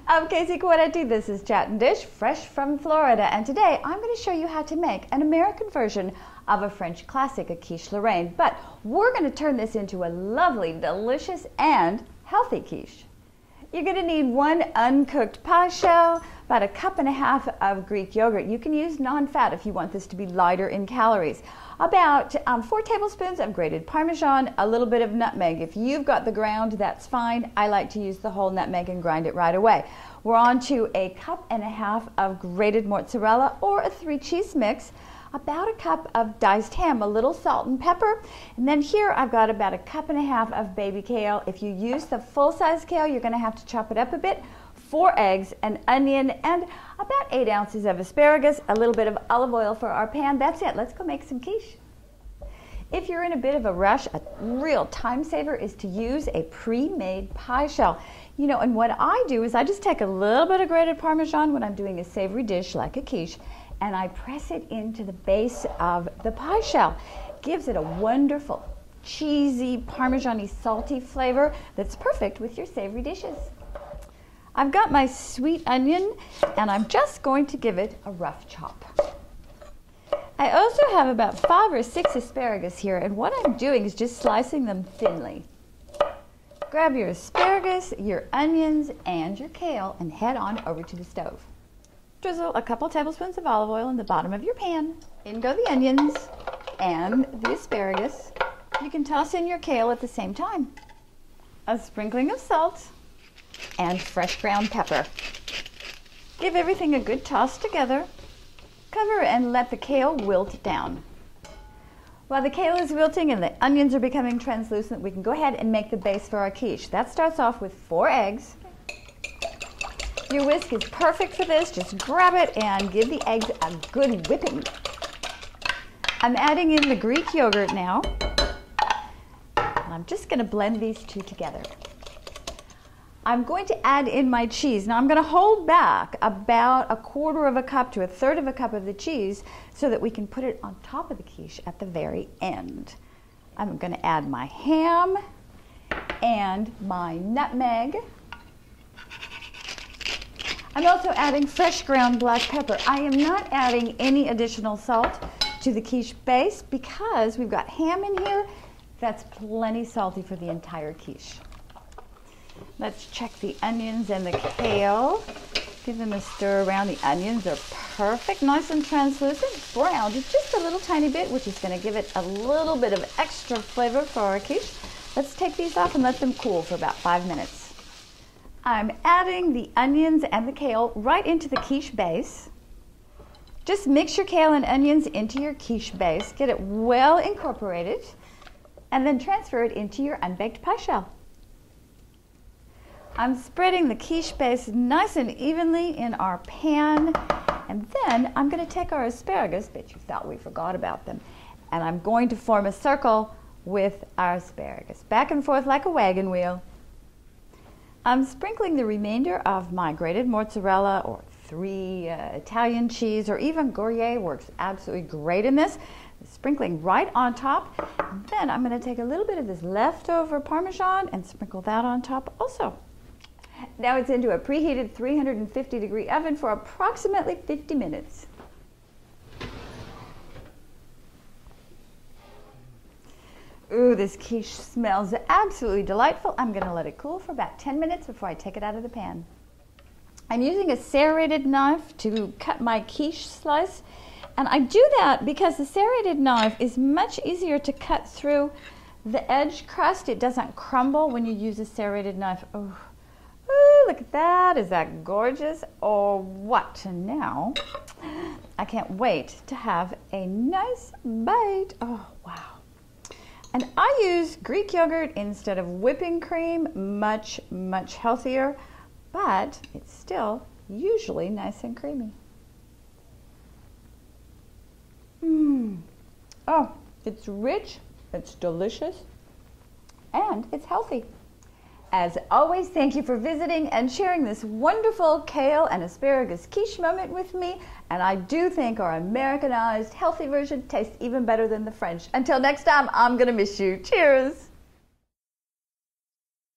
I'm Casey Coetti. This is Chat and Dish, fresh from Florida, and today I'm going to show you how to make an American version of a French classic, a quiche Lorraine. But we're going to turn this into a lovely, delicious, and healthy quiche. You're going to need 1 uncooked pie shell, about 1.5 cups of Greek yogurt. You can use non-fat if you want this to be lighter in calories. About 4 tablespoons of grated Parmesan, a little bit of nutmeg. If you've got the ground, that's fine. I like to use the whole nutmeg and grind it right away. We're on to 1.5 cups of grated mozzarella or a 3-cheese mix, about 1 cup of diced ham, a little salt and pepper, and then here I've got about 1.5 cups of baby kale. If you use the full-size kale, you're going to have to chop it up a bit. 4 eggs, an onion, and about 8 ounces of asparagus, a little bit of olive oil for our pan. That's it. Let's go make some quiche. If you're in a bit of a rush, a real time saver is to use a pre-made pie shell. You know, and what I do is I just take a little bit of grated Parmesan when I'm doing a savory dish like a quiche, and I press it into the base of the pie shell. Gives it a wonderful, cheesy, Parmesan-y, salty flavor that's perfect with your savory dishes. I've got my sweet onion, and I'm just going to give it a rough chop. I also have about 5 or 6 asparagus here, and what I'm doing is just slicing them thinly. Grab your asparagus, your onions, and your kale, and head on over to the stove. Drizzle a couple tablespoons of olive oil in the bottom of your pan. In go the onions and the asparagus. You can toss in your kale at the same time. A sprinkling of salt and fresh ground pepper. Give everything a good toss together. Cover and let the kale wilt down. While the kale is wilting and the onions are becoming translucent, we can go ahead and make the base for our quiche. That starts off with 4 eggs. Your whisk is perfect for this. Just grab it and give the eggs a good whipping. I'm adding in the Greek yogurt now. And I'm just going to blend these two together. I'm going to add in my cheese. Now I'm going to hold back about 1/4 cup to 1/3 cup of the cheese so that we can put it on top of the quiche at the very end. I'm going to add my ham and my nutmeg. I'm also adding fresh ground black pepper. I am not adding any additional salt to the quiche base because we've got ham in here. That's plenty salty for the entire quiche. Let's check the onions and the kale. Give them a stir around. The onions are perfect, nice and translucent. Browned just a little tiny bit, which is going to give it a little bit of extra flavor for our quiche. Let's take these off and let them cool for about 5 minutes. I'm adding the onions and the kale right into the quiche base. Just mix your kale and onions into your quiche base. Get it well incorporated, and then transfer it into your unbaked pie shell. I'm spreading the quiche base nice and evenly in our pan, and then I'm going to take our asparagus, bet you thought we forgot about them, and I'm going to form a circle with our asparagus, back and forth like a wagon wheel. I'm sprinkling the remainder of my grated mozzarella or 3 Italian cheese, or even Gruyere works absolutely great in this. Sprinkling right on top. And then I'm going to take a little bit of this leftover Parmesan and sprinkle that on top also. Now it's into a preheated 350-degree oven for approximately 50 minutes. Ooh, this quiche smells absolutely delightful. I'm going to let it cool for about 10 minutes before I take it out of the pan. I'm using a serrated knife to cut my quiche slice, and I do that because the serrated knife is much easier to cut through the edge crust. It doesn't crumble when you use a serrated knife. Oh. Ooh, look at that. Is that gorgeous or what? And now I can't wait to have a nice bite. Oh, wow. And I use Greek yogurt instead of whipping cream. Much, much healthier, but it's still usually nice and creamy. Oh, it's rich, it's delicious, and it's healthy. As always, thank you for visiting and sharing this wonderful kale and asparagus quiche moment with me. And I do think our Americanized healthy version tastes even better than the French. Until next time, I'm going to miss you. Cheers!